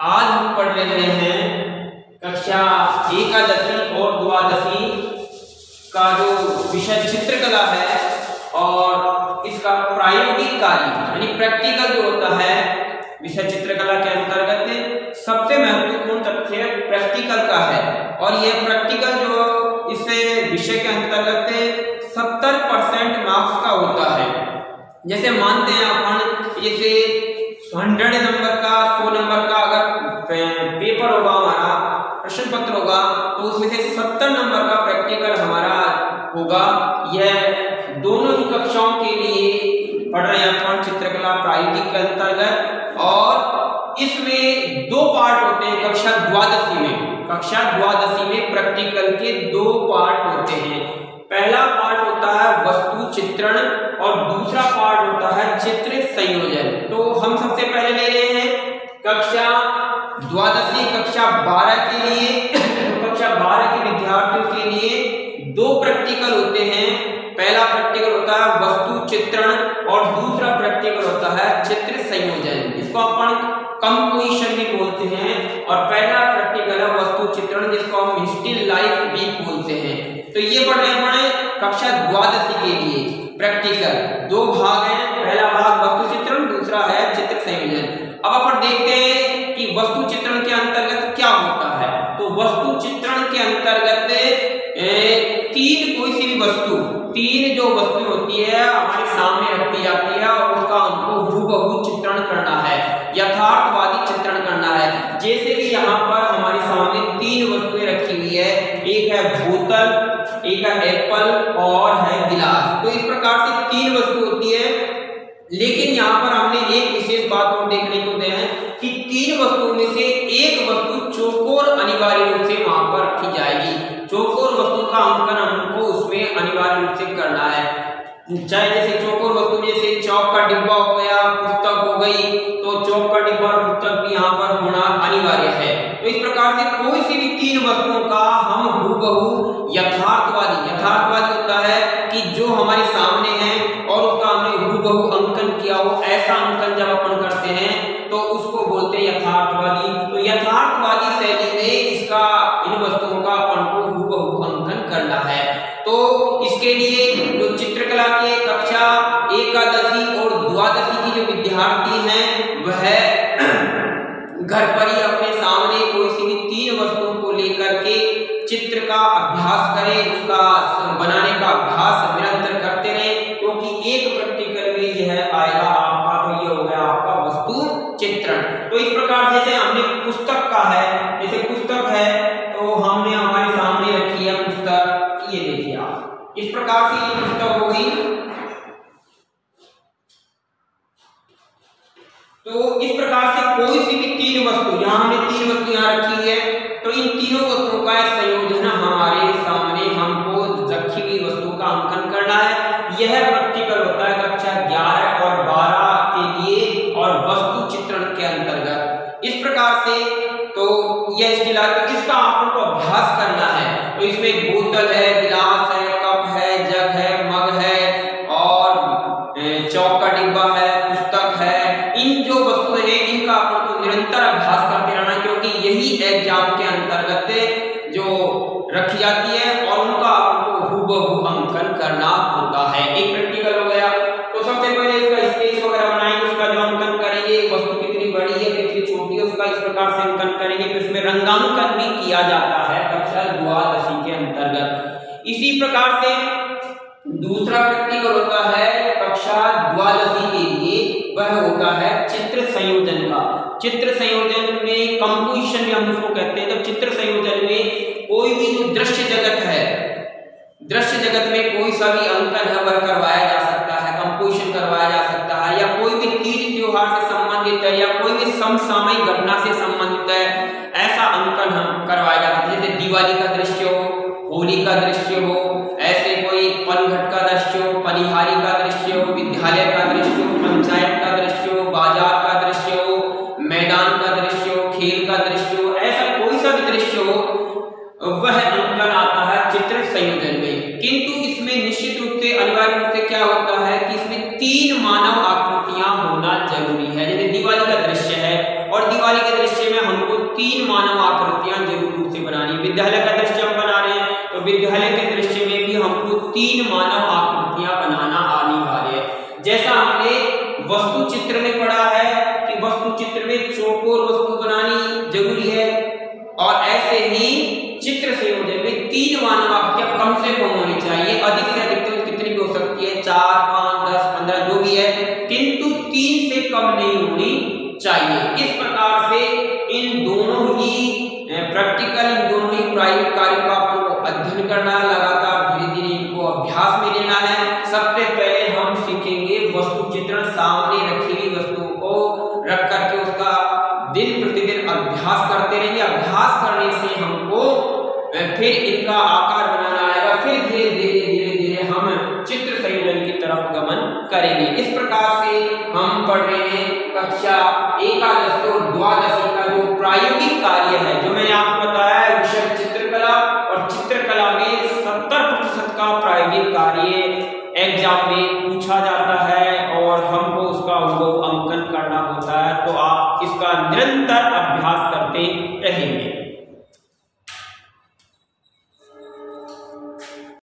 आज हम पढ़ रहे हैं कक्षा एकादशी और द्वादशी का जो विषय चित्रकला है और इसका प्रायोगिक कार्य यानी प्रैक्टिकल जो होता है विषय चित्रकला के अंतर्गत सबसे महत्वपूर्ण तथ्य प्रैक्टिकल का है। और यह प्रैक्टिकल जो इस विषय के अंतर्गत 70% मार्क्स का होता है। जैसे मानते हैं अपन जैसे 100 नंबर का 100 नंबर का अगर पेपर होगा हमारा प्रश्न पत्र होगा तो उसमें से 70 नंबर का प्रैक्टिकल हमारा होगा। यह दोनों ही कक्षाओं के लिए पढ़ रहे हैं अपन चित्रकला प्रायोगिक के अंतर्गत। और इसमें दो पार्ट होते हैं कक्षा द्वादशी में प्रैक्टिकल के दो पार्ट होते हैं। पहला पार्ट होता है वस्तु चित्रण और दूसरा पार्ट होता है चित्र संयोजन। तो हम सबसे पहले ले रहे हैं कक्षा द्वादशी कक्षा 12 के लिए। कक्षा 12 के विद्यार्थियों के लिए दो प्रैक्टिकल होते हैं। पहला प्रैक्टिकल होता है वस्तु चित्रण और दूसरा प्रैक्टिकल होता है चित्र संयोजन, जिसको अपन कंपोजिशन भी बोलते हैं। और पहला प्रैक्टिकल है वस्तु चित्रण, जिसको हम स्टिल लाइफ भी बोलते हैं। तो ये पढ़ रहे हैं कक्षा द्वादशी के लिए प्रैक्टिकल। दो भाग हैं, पहला भाग वस्तु चित्रण, दूसरा है चित्र संयोजन। अब अपन देखते हैं कि वस्तु चित्रण के अंतर्गत क्या होता है। तो वस्तु चित्रण के अंतर्गत तीन जो वस्तु होती है हमारे सामने रखी जाती है और उसका हमको हूबहू चित्रण करना है, यथार्थवादी चित्रण करना है। जैसे कि यहाँ पर हमारे सामने तीन वस्तुएं रखी हुई है, एक है बोतल, एक है एप्पल और है गिलास। तो इस प्रकार से तीन वस्तु होती है। लेकिन यहाँ पर हमने एक विशेष बात को देखने को दिया है कि तीन वस्तुओं में से एक वस्तु चौकोर अनिवार्य रूप से वहां पर रखी जाएगी। चौकोर वस्तु का अंकन हमको उसमें अनिवार्य रूप से करना है। चाहे जैसे चौकोर वस्तु में जैसे चौक का डिब्बा हो गया, पुस्तक हो गई, तो चौक का डिब्बा और पुस्तक भी यहाँ पर होना अनिवार्य है। तो इस प्रकार से कोई सी भी तीन वस्तुओं का हम हूबहू यथार्थवादी होता है कि जो हमारे सामने है और उसका हमने हूबहू अंकन किया हो, ऐसा अंकन जब अपन करते हैं तो उसको बोलते हैं यथार्थवादी। तो यथार्थवादी शैली में इसका इन वस्तुओं का अपन को हूबहू अंकन करना है। तो इसके लिए जो चित्रकला के कक्षा एकादशी और द्वादशी की जो विद्यार्थी हैं वह घर पर ही अपने सामने कोई सी भी तीन वस्तुओं को लेकर के चित्र का अभ्यास करें, उसका बनाने का अभ्यास निरंतर करते रहें, क्योंकि एक प्रैक्टिकल में यह आएगा आपका, तो ये हो गया आपका वस्तु चित्रण। तो इस प्रकार जैसे हमने पुस्तक का है, जैसे पुस्तक है तो हमने हमारे सामने रखी है पुस्तक, ये देखिए आप, इस प्रकार से ये पुस्तक होगी। तो इस प्रकार से कोई सी भी तीन वस्तु, यहाँ हमने तीन वस्तु यहाँ रखी है, तो इन तीनों वस्तुओं का संयोजन हमारे सामने हमको रखी हुई वस्तु का अंकन करना है। यह प्रैक्टिकल होता है कक्षा 11 और 12 के लिए और वस्तु चित्रण के अंतर्गत। इस प्रकार से तो यह इसका आपको अभ्यास करना है। तो इसमें बोतल है, गिलास है, कप है, जग है, मग है और चौक का डिब्बा है, पुस्तक है। इन जो वस्तुएं हैं इनका आपको निरंतर अभ्यास करते रहना, क्योंकि यही एग्जाम के अंतर्गत जो रखी जाती है और उनका आपको हूबहू अंकन करना होता है। एक प्रैक्टिकल हो गया। तो सबसे पहले इसका स्केच वगैरह बनाएंगे, उसका जो अंकन करेंगे, वस्तु कितनी बड़ी है कितनी छोटी है उसका इस प्रकार से अंकन करेंगे। फिर उसमें रंगांकन भी किया जाता है कक्षा द्वादशी के अंतर्गत। इसी प्रकार से दूसरा प्रैक्टिकल होता है कक्षा द्वादशी के लिए, वह होता है चित्र संयोजन का। चित्र संयोजन में कंपोजिशन भी हम उसको कहते हैं। तो चित्र संयोजन में कोई भी जो दृश्य जगत है, दृश्य जगत में कोई सा भी अंकन है वह करवाया जा सकता है, कंपोजिशन करवाया जा सकता है, या कोई भी तीज त्योहार से संबंधित है या कोई भी समसामयिक घटना से संबंधित है, ऐसा अंकन हम करवाया जाता है। जैसे दिवाली का दृश्य हो, होली का दृश्य हो, ऐसे कोई पनघट का दृश्य हो, पनिहारी का दृश्य हो, विद्यालय का दृश्य हो, पंचायत का दृश्य हो, बाजार का दृश्य हो, मैदान का दृश्य हो, खेल का दृश्य हो, ऐसा कोई सा भी दृश्य हो वह अंकन आता है चित्र संयोजन में। किंतु इसमें निश्चित रूप से अनिवार्य रूप से क्या होता है कि इसमें तीन मानव आकृतियां होना जरूरी है। जैसे दिवाली का दृश्य है और दिवाली प्रश्नावली के दृश्य में हमको 3 मानव आकृतियां जरूर रूप से बनानी है। विद्यालय का दृश्य हम बना रहे हैं तो विद्यालय के दृश्य में भी हमको 3 मानव आकृतियां बनाना आने वाले हैं। जैसा हमने वस्तु चित्र में पढ़ा है कि वस्तु चित्र में चौकोर वस्तु बनानी जरूरी है, और ऐसे ही चित्र संयोजन में 3 मानव आकृतियां कम से कम होनी चाहिए। अधिक से अधिक तो कितनी भी हो सकती है, 4, 5, 10, 15 जो भी है, किंतु 3 से कम नहीं होनी चाहिए। इस प्रकार से इन दोनों ही प्रैक्टिकल, इन दोनों ही प्रायोगिक कार्यों का आपको अध्ययन करना है, लगातार धीरे धीरे इनको अभ्यास में लेना है। सबसे पहले हम सीखेंगे वस्तु चित्रण, सामने रखी हुई वस्तुओं को रख करके उसका दिन प्रतिदिन अभ्यास करते रहेंगे। अभ्यास करने से हमको फिर इनका आकार बनाना आएगा, फिर धीरे धीरे हम चित्र संयोजन की तरफ गमन करेंगे। इस प्रकार से हम पढ़ रहे हैं कक्षा एकादश और द्वादशी का जो प्रायोगिक कार्य है, जो मैंने आपको बताया विषय चित्रकला, और चित्रकला में 70% का प्रायोगिक कार्य एग्जाम में पूछा जाता है और हमको उसका अंकन करना होता है। तो आप इसका निरंतर अभ्यास करते रहेंगे।